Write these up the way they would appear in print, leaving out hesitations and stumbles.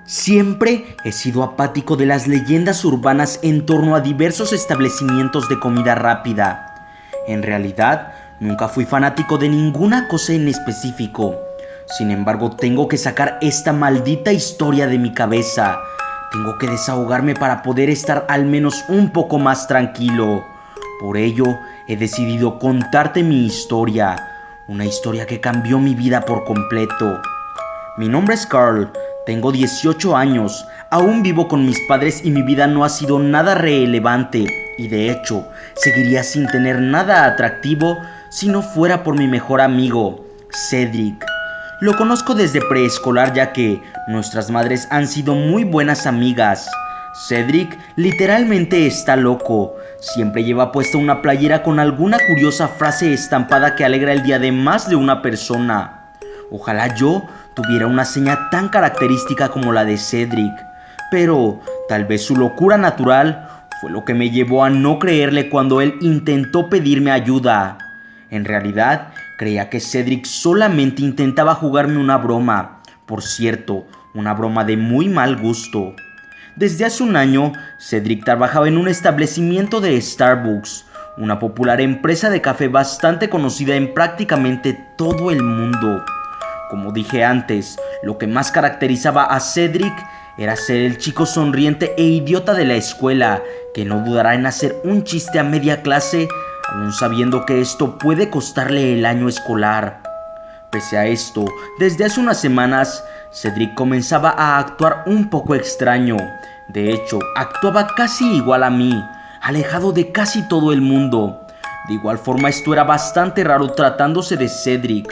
Siempre he sido apático de las leyendas urbanas en torno a diversos establecimientos de comida rápida. En realidad, nunca fui fanático de ninguna cosa en específico. Sin embargo, tengo que sacar esta maldita historia de mi cabeza. Tengo que desahogarme para poder estar al menos un poco más tranquilo. Por ello, he decidido contarte mi historia. Una historia que cambió mi vida por completo. Mi nombre es Carl. Tengo 18 años, aún vivo con mis padres y mi vida no ha sido nada relevante y de hecho, seguiría sin tener nada atractivo si no fuera por mi mejor amigo, Cedric. Lo conozco desde preescolar ya que nuestras madres han sido muy buenas amigas. Cedric literalmente está loco, siempre lleva puesta una playera con alguna curiosa frase estampada que alegra el día de más de una persona. Ojalá yo tuviera una seña tan característica como la de Cedric, pero tal vez su locura natural fue lo que me llevó a no creerle cuando él intentó pedirme ayuda. En realidad, creía que Cedric solamente intentaba jugarme una broma, por cierto, una broma de muy mal gusto. Desde hace un año, Cedric trabajaba en un establecimiento de Starbucks, una popular empresa de café bastante conocida en prácticamente todo el mundo. Como dije antes, lo que más caracterizaba a Cedric era ser el chico sonriente e idiota de la escuela, que no dudará en hacer un chiste a media clase, aun sabiendo que esto puede costarle el año escolar. Pese a esto, desde hace unas semanas, Cedric comenzaba a actuar un poco extraño. De hecho, actuaba casi igual a mí, alejado de casi todo el mundo. De igual forma, esto era bastante raro tratándose de Cedric.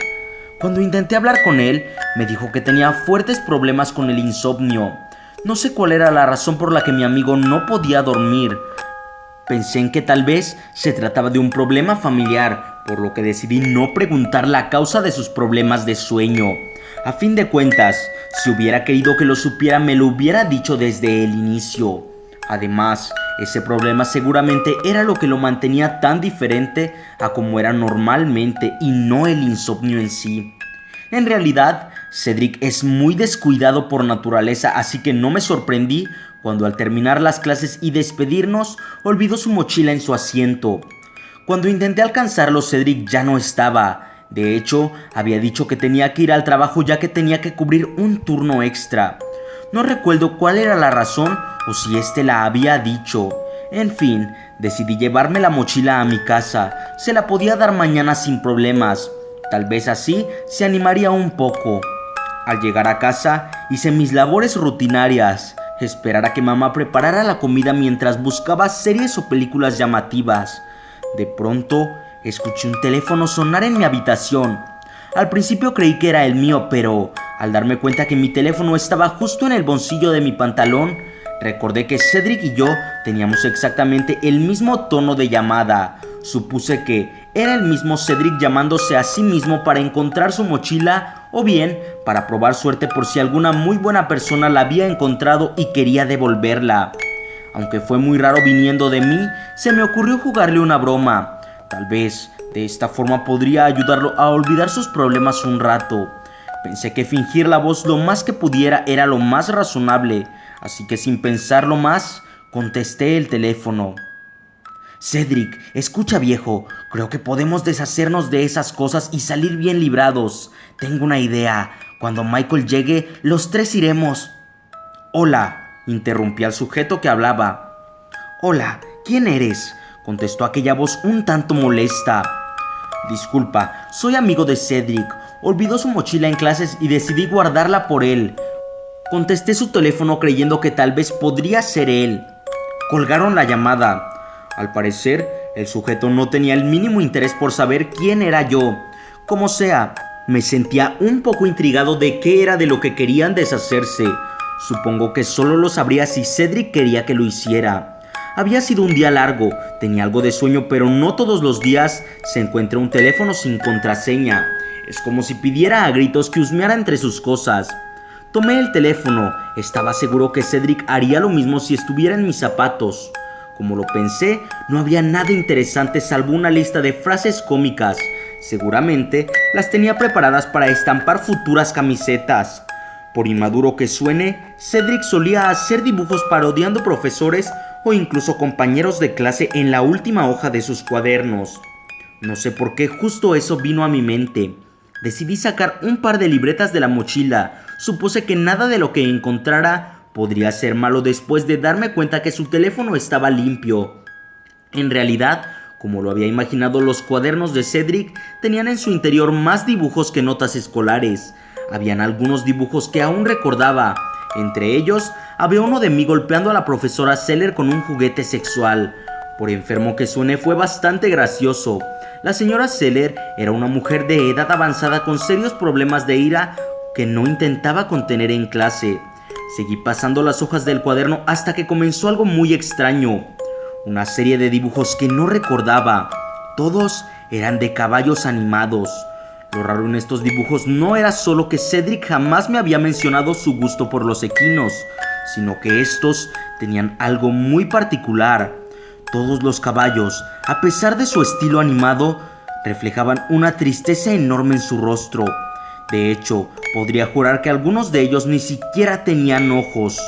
Cuando intenté hablar con él, me dijo que tenía fuertes problemas con el insomnio. No sé cuál era la razón por la que mi amigo no podía dormir. Pensé en que tal vez se trataba de un problema familiar, por lo que decidí no preguntar la causa de sus problemas de sueño. A fin de cuentas, si hubiera querido que lo supiera, me lo hubiera dicho desde el inicio. Además, ese problema seguramente era lo que lo mantenía tan diferente a como era normalmente y no el insomnio en sí. En realidad, Cedric es muy descuidado por naturaleza, así que no me sorprendí cuando al terminar las clases y despedirnos, olvidó su mochila en su asiento. Cuando intenté alcanzarlo, Cedric ya no estaba. De hecho, había dicho que tenía que ir al trabajo ya que tenía que cubrir un turno extra. No recuerdo cuál era la razón o si la había dicho. En fin, decidí llevarme la mochila a mi casa. Se la podía dar mañana sin problemas. Tal vez así se animaría un poco. Al llegar a casa, hice mis labores rutinarias. Esperar a que mamá preparara la comida mientras buscaba series o películas llamativas. De pronto, escuché un teléfono sonar en mi habitación. Al principio creí que era el mío, pero al darme cuenta que mi teléfono estaba justo en el bolsillo de mi pantalón, recordé que Cedric y yo teníamos exactamente el mismo tono de llamada. Supuse que era el mismo Cedric llamándose a sí mismo para encontrar su mochila o bien para probar suerte por si alguna muy buena persona la había encontrado y quería devolverla. Aunque fue muy raro viniendo de mí, se me ocurrió jugarle una broma. Tal vez de esta forma podría ayudarlo a olvidar sus problemas un rato. Pensé que fingir la voz lo más que pudiera era lo más razonable, así que sin pensarlo más, contesté el teléfono. Cedric, escucha viejo, creo que podemos deshacernos de esas cosas y salir bien librados. Tengo una idea, cuando Michael llegue, los tres iremos. Hola, interrumpí al sujeto que hablaba. Hola, ¿quién eres?, contestó aquella voz un tanto molesta. Disculpa, soy amigo de Cedric. Olvidó su mochila en clases y decidí guardarla por él. Contesté su teléfono creyendo que tal vez podría ser él. Colgaron la llamada. Al parecer, el sujeto no tenía el mínimo interés por saber quién era yo. Como sea, me sentía un poco intrigado de qué era de lo que querían deshacerse. Supongo que solo lo sabría si Cedric quería que lo hiciera. Había sido un día largo, tenía algo de sueño, pero no todos los días se encuentra un teléfono sin contraseña. Es como si pidiera a gritos que husmeara entre sus cosas. Tomé el teléfono, estaba seguro que Cedric haría lo mismo si estuviera en mis zapatos. Como lo pensé, no había nada interesante salvo una lista de frases cómicas. Seguramente las tenía preparadas para estampar futuras camisetas. Por inmaduro que suene, Cedric solía hacer dibujos parodiando profesores o incluso compañeros de clase en la última hoja de sus cuadernos. No sé por qué justo eso vino a mi mente. Decidí sacar un par de libretas de la mochila. Supuse que nada de lo que encontrara podría ser malo después de darme cuenta que su teléfono estaba limpio. En realidad, como lo había imaginado, los cuadernos de Cedric tenían en su interior más dibujos que notas escolares. Habían algunos dibujos que aún recordaba. Entre ellos, había uno de mí golpeando a la profesora Seller con un juguete sexual. Por enfermo que suene, fue bastante gracioso. La señora Seller era una mujer de edad avanzada con serios problemas de ira que no intentaba contener en clase. Seguí pasando las hojas del cuaderno hasta que comenzó algo muy extraño. Una serie de dibujos que no recordaba. Todos eran de caballos animados. Lo raro en estos dibujos no era solo que Cedric jamás me había mencionado su gusto por los equinos, sino que estos tenían algo muy particular. Todos los caballos, a pesar de su estilo animado, reflejaban una tristeza enorme en su rostro. De hecho, podría jurar que algunos de ellos ni siquiera tenían ojos.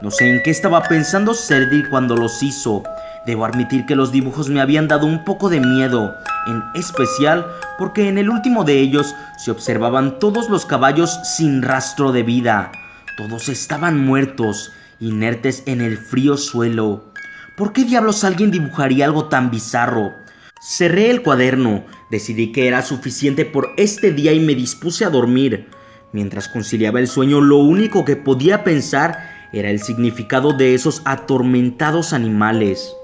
No sé en qué estaba pensando Cedric cuando los hizo. Debo admitir que los dibujos me habían dado un poco de miedo, en especial porque en el último de ellos se observaban todos los caballos sin rastro de vida. Todos estaban muertos, inertes en el frío suelo. ¿Por qué diablos alguien dibujaría algo tan bizarro? Cerré el cuaderno, decidí que era suficiente por este día y me dispuse a dormir. Mientras conciliaba el sueño, lo único que podía pensar era el significado de esos atormentados animales.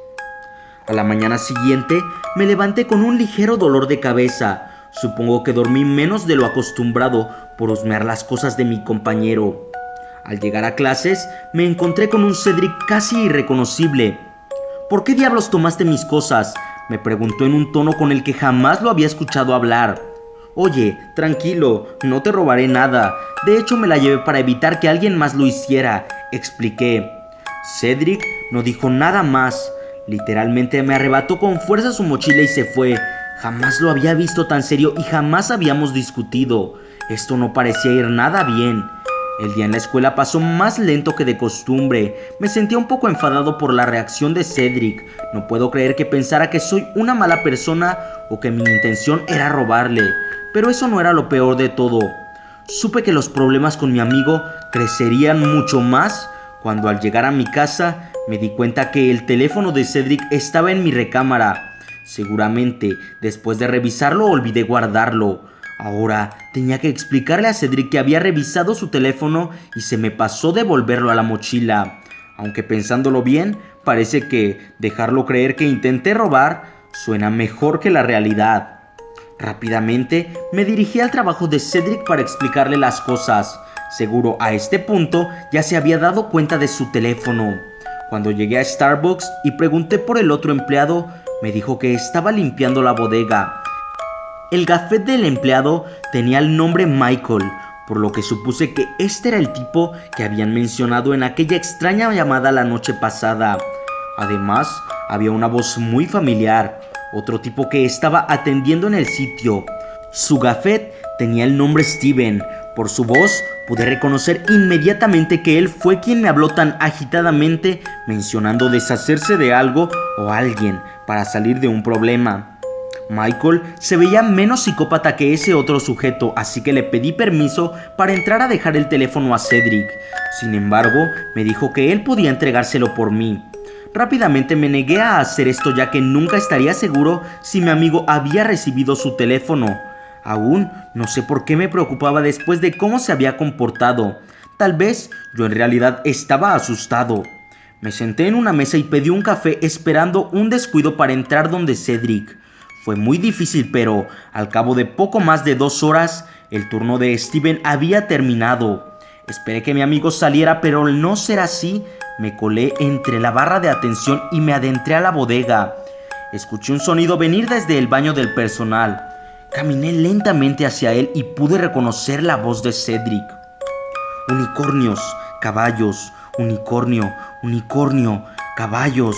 A la mañana siguiente me levanté con un ligero dolor de cabeza. Supongo que dormí menos de lo acostumbrado por husmear las cosas de mi compañero. Al llegar a clases me encontré con un Cedric casi irreconocible. ¿Por qué diablos tomaste mis cosas?, me preguntó en un tono con el que jamás lo había escuchado hablar. Oye, tranquilo, no te robaré nada. De hecho, me la llevé para evitar que alguien más lo hiciera, expliqué. Cedric no dijo nada más. Literalmente me arrebató con fuerza su mochila y se fue. Jamás lo había visto tan serio y jamás habíamos discutido. Esto no parecía ir nada bien. El día en la escuela pasó más lento que de costumbre. Me sentía un poco enfadado por la reacción de Cedric. No puedo creer que pensara que soy una mala persona o que mi intención era robarle. Pero eso no era lo peor de todo. Supe que los problemas con mi amigo crecerían mucho más cuando al llegar a mi casa me di cuenta que el teléfono de Cedric estaba en mi recámara. Seguramente después de revisarlo olvidé guardarlo. Ahora tenía que explicarle a Cedric que había revisado su teléfono y se me pasó devolverlo a la mochila. Aunque pensándolo bien, parece que dejarlo creer que intenté robar suena mejor que la realidad. Rápidamente me dirigí al trabajo de Cedric para explicarle las cosas. Seguro a este punto ya se había dado cuenta de su teléfono. Cuando llegué a Starbucks y pregunté por el otro empleado, me dijo que estaba limpiando la bodega. El gafet del empleado tenía el nombre Michael, por lo que supuse que este era el tipo que habían mencionado en aquella extraña llamada la noche pasada. Además, había una voz muy familiar, otro tipo que estaba atendiendo en el sitio. Su gafet tenía el nombre Steven. Por su voz pude reconocer inmediatamente que él fue quien me habló tan agitadamente, mencionando deshacerse de algo o alguien para salir de un problema. Michael se veía menos psicópata que ese otro sujeto, así que le pedí permiso para entrar a dejar el teléfono a Cedric. Sin embargo, me dijo que él podía entregárselo por mí. Rápidamente me negué a hacer esto, ya que nunca estaría seguro si mi amigo había recibido su teléfono. Aún no sé por qué me preocupaba después de cómo se había comportado. Tal vez yo en realidad estaba asustado. Me senté en una mesa y pedí un café esperando un descuido para entrar donde Cedric. Fue muy difícil, pero al cabo de poco más de 2 horas, el turno de Steven había terminado. Esperé que mi amigo saliera, pero al no ser así, me colé entre la barra de atención y me adentré a la bodega. Escuché un sonido venir desde el baño del personal. Caminé lentamente hacia él y pude reconocer la voz de Cedric. Unicornios, caballos, unicornio, unicornio, caballos.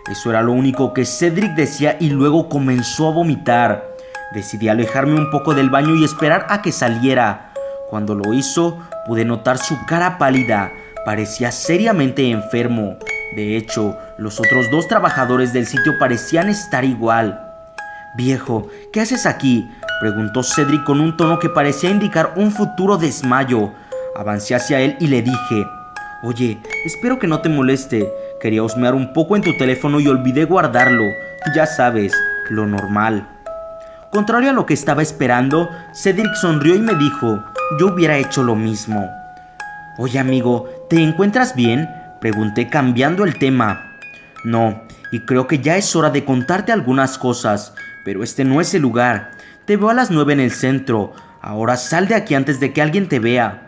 Eso era lo único que Cedric decía y luego comenzó a vomitar. Decidí alejarme un poco del baño y esperar a que saliera. Cuando lo hizo, pude notar su cara pálida. Parecía seriamente enfermo. De hecho, los otros 2 trabajadores del sitio parecían estar igual. «Viejo, ¿qué haces aquí?», preguntó Cedric con un tono que parecía indicar un futuro desmayo. Avancé hacia él y le dije: «Oye, espero que no te moleste. Quería husmear un poco en tu teléfono y olvidé guardarlo. Ya sabes, lo normal». Contrario a lo que estaba esperando, Cedric sonrió y me dijo: «Yo hubiera hecho lo mismo». «Oye, amigo, ¿te encuentras bien?», pregunté cambiando el tema. «No, y creo que ya es hora de contarte algunas cosas, pero este no es el lugar. Te veo a las 9 en el centro. Ahora sal de aquí antes de que alguien te vea».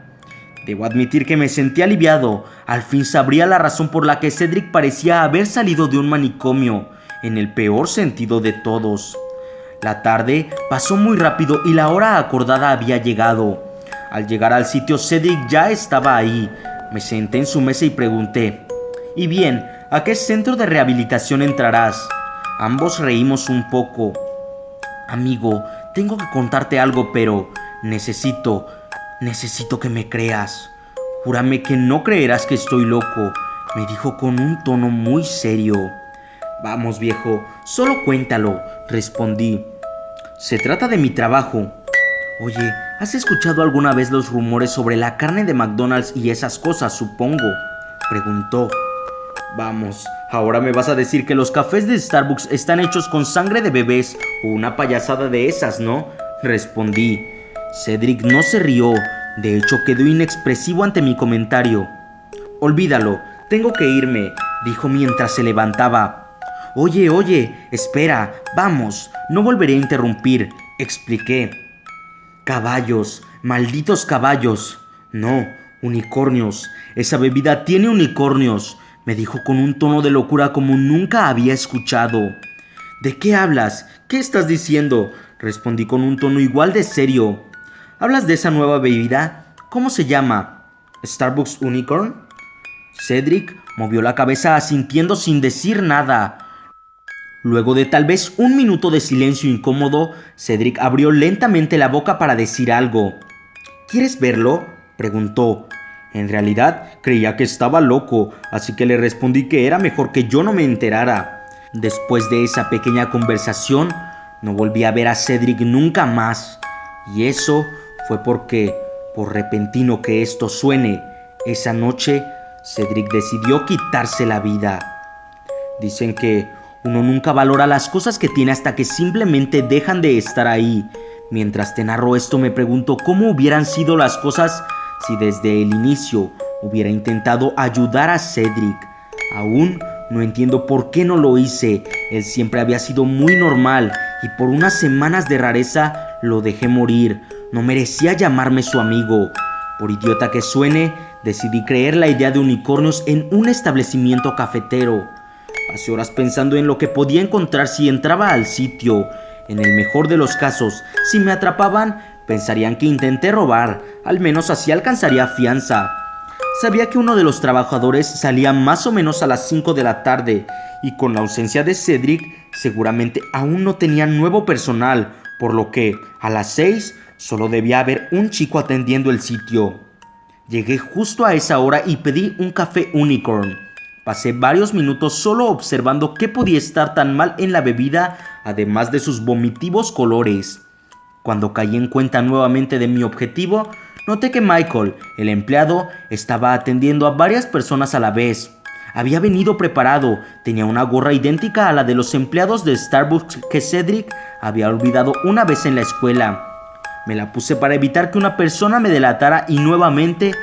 Debo admitir que me sentí aliviado. Al fin sabría la razón por la que Cedric parecía haber salido de un manicomio, en el peor sentido de todos. La tarde pasó muy rápido y la hora acordada había llegado. Al llegar al sitio, Cedric ya estaba ahí. Me senté en su mesa y pregunté: «¿Y bien, a qué centro de rehabilitación entrarás?». Ambos reímos un poco. «Amigo, tengo que contarte algo, pero necesito que me creas. Júrame que no creerás que estoy loco», me dijo con un tono muy serio. «Vamos, viejo, solo cuéntalo», respondí. «Se trata de mi trabajo». «Oye, ¿has escuchado alguna vez los rumores sobre la carne de McDonald's y esas cosas, supongo?», preguntó. «Vamos, ahora me vas a decir que los cafés de Starbucks están hechos con sangre de bebés o una payasada de esas, ¿no?», respondí. Cedric no se rió. De hecho, quedó inexpresivo ante mi comentario. «Olvídalo, tengo que irme», dijo mientras se levantaba. Oye, espera, vamos, no volveré a interrumpir», expliqué. «Caballos, malditos caballos». «No, unicornios, esa bebida tiene unicornios», me dijo con un tono de locura como nunca había escuchado. «¿De qué hablas? ¿Qué estás diciendo?», respondí con un tono igual de serio. «¿Hablas de esa nueva bebida? ¿Cómo se llama? ¿Starbucks Unicorn?». Cedric movió la cabeza asintiendo sin decir nada. Luego de tal vez un minuto de silencio incómodo, Cedric abrió lentamente la boca para decir algo. «¿Quieres verlo?», preguntó. En realidad, creía que estaba loco, así que le respondí que era mejor que yo no me enterara. Después de esa pequeña conversación, no volví a ver a Cedric nunca más. Y eso fue porque, por repentino que esto suene, esa noche Cedric decidió quitarse la vida. Dicen que uno nunca valora las cosas que tiene hasta que simplemente dejan de estar ahí. Mientras te narro esto, me pregunto cómo hubieran sido las cosas si desde el inicio hubiera intentado ayudar a Cedric. Aún no entiendo por qué no lo hice. Él siempre había sido muy normal y por unas semanas de rareza lo dejé morir. No merecía llamarme su amigo. Por idiota que suene, decidí creer la idea de unicornios en un establecimiento cafetero. Pasé horas pensando en lo que podía encontrar si entraba al sitio. En el mejor de los casos, si me atrapaban, pensarían que intenté robar. Al menos así alcanzaría fianza. Sabía que uno de los trabajadores salía más o menos a las 5 de la tarde y con la ausencia de Cedric, seguramente aún no tenían nuevo personal, por lo que a las 6 solo debía haber un chico atendiendo el sitio. Llegué justo a esa hora y pedí un café Unicorn. Pasé varios minutos solo observando qué podía estar tan mal en la bebida, además de sus vomitivos colores. Cuando caí en cuenta nuevamente de mi objetivo, noté que Michael, el empleado, estaba atendiendo a varias personas a la vez. Había venido preparado, tenía una gorra idéntica a la de los empleados de Starbucks que Cedric había olvidado una vez en la escuela. Me la puse para evitar que una persona me delatara y nuevamente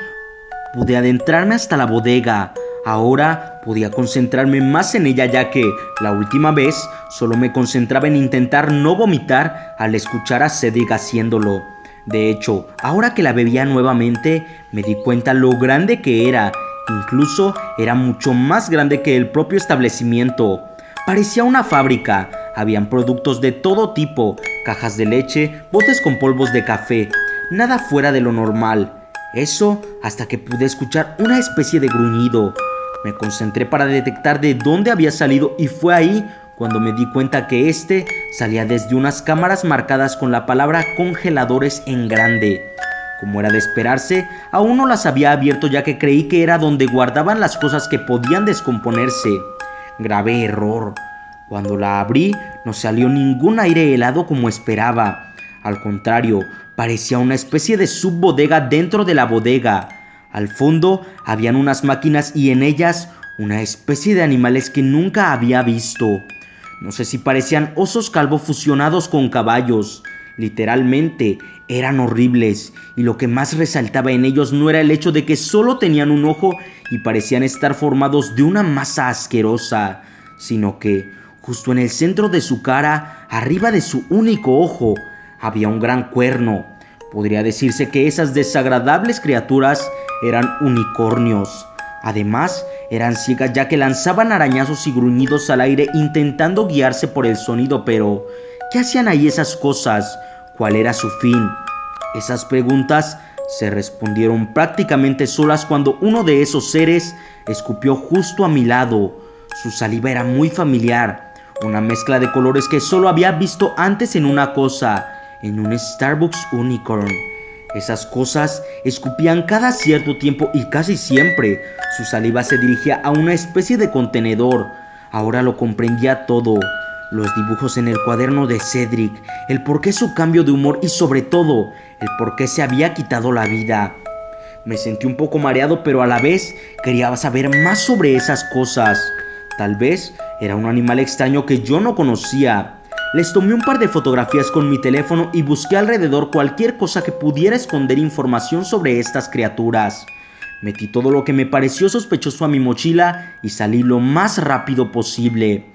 pude adentrarme hasta la bodega. Ahora podía concentrarme más en ella, ya que la última vez solo me concentraba en intentar no vomitar al escuchar a Cedric haciéndolo. De hecho, ahora que la bebía nuevamente, me di cuenta lo grande que era. Incluso era mucho más grande que el propio establecimiento. Parecía una fábrica. Habían productos de todo tipo, cajas de leche, botes con polvos de café. Nada fuera de lo normal. Eso hasta que pude escuchar una especie de gruñido. Me concentré para detectar de dónde había salido y fue ahí cuando me di cuenta que salía desde unas cámaras marcadas con la palabra congeladores en grande. Como era de esperarse, aún no las había abierto ya que creí que era donde guardaban las cosas que podían descomponerse. Grave error. Cuando la abrí, no salió ningún aire helado como esperaba. Al contrario, parecía una especie de subbodega dentro de la bodega. Al fondo habían unas máquinas y en ellas una especie de animales que nunca había visto. No sé si parecían osos calvo fusionados con caballos. Literalmente, eran horribles, y lo que más resaltaba en ellos no era el hecho de que solo tenían un ojo y parecían estar formados de una masa asquerosa, sino que, justo en el centro de su cara, arriba de su único ojo, había un gran cuerno. Podría decirse que esas desagradables criaturas eran unicornios. Además, eran ciegas ya que lanzaban arañazos y gruñidos al aire intentando guiarse por el sonido, pero ¿qué hacían ahí esas cosas? ¿Cuál era su fin? Esas preguntas se respondieron prácticamente solas cuando uno de esos seres escupió justo a mi lado. Su saliva era muy familiar, una mezcla de colores que solo había visto antes en una cosa, en un Starbucks Unicorn. Esas cosas escupían cada cierto tiempo y casi siempre su saliva se dirigía a una especie de contenedor. Ahora lo comprendía todo. Los dibujos en el cuaderno de Cedric, el por qué su cambio de humor y sobre todo, el por qué se había quitado la vida. Me sentí un poco mareado, pero a la vez quería saber más sobre esas cosas. Tal vez era un animal extraño que yo no conocía. Les tomé un par de fotografías con mi teléfono y busqué alrededor cualquier cosa que pudiera esconder información sobre estas criaturas. Metí todo lo que me pareció sospechoso a mi mochila y salí lo más rápido posible.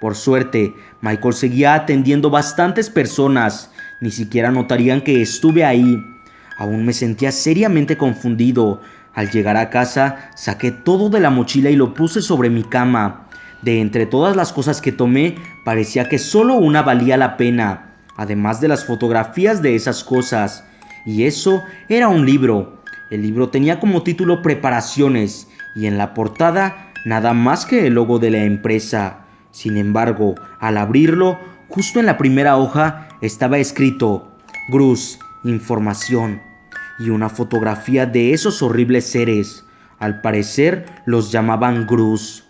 Por suerte, Michael seguía atendiendo bastantes personas. Ni siquiera notarían que estuve ahí. Aún me sentía seriamente confundido. Al llegar a casa, saqué todo de la mochila y lo puse sobre mi cama. De entre todas las cosas que tomé, parecía que solo una valía la pena, además de las fotografías de esas cosas. Y eso era un libro. El libro tenía como título Preparaciones, y en la portada nada más que el logo de la empresa. Sin embargo, al abrirlo, justo en la primera hoja estaba escrito Gruz, información, y una fotografía de esos horribles seres. Al parecer los llamaban Gruz.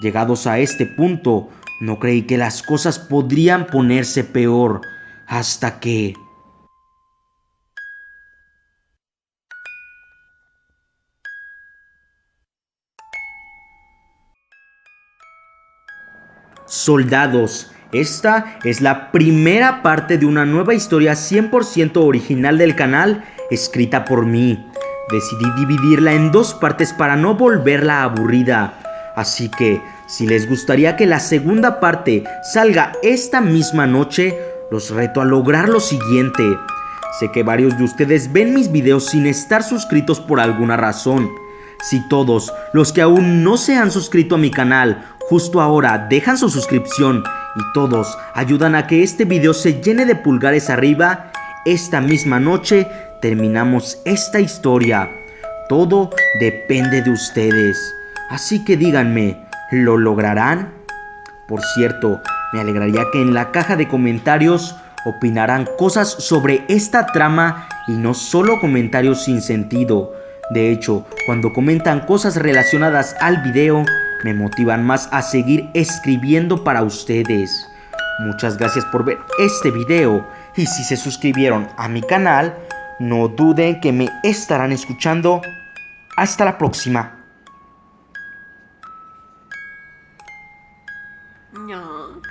Llegados a este punto, no creí que las cosas podrían ponerse peor, hasta que... Soldados. Esta es la primera parte de una nueva historia 100% original del canal, escrita por mí. Decidí dividirla en dos partes para no volverla aburrida. Así que, si les gustaría que la segunda parte salga esta misma noche, los reto a lograr lo siguiente. Sé que varios de ustedes ven mis videos sin estar suscritos por alguna razón. Si todos los que aún no se han suscrito a mi canal justo ahora dejan su suscripción y todos ayudan a que este video se llene de pulgares arriba, esta misma noche terminamos esta historia. Todo depende de ustedes. Así que díganme, ¿lo lograrán? Por cierto, me alegraría que en la caja de comentarios opinaran cosas sobre esta trama y no solo comentarios sin sentido. De hecho, cuando comentan cosas relacionadas al video, me motivan más a seguir escribiendo para ustedes. Muchas gracias por ver este video y si se suscribieron a mi canal, no duden que me estarán escuchando. Hasta la próxima. No.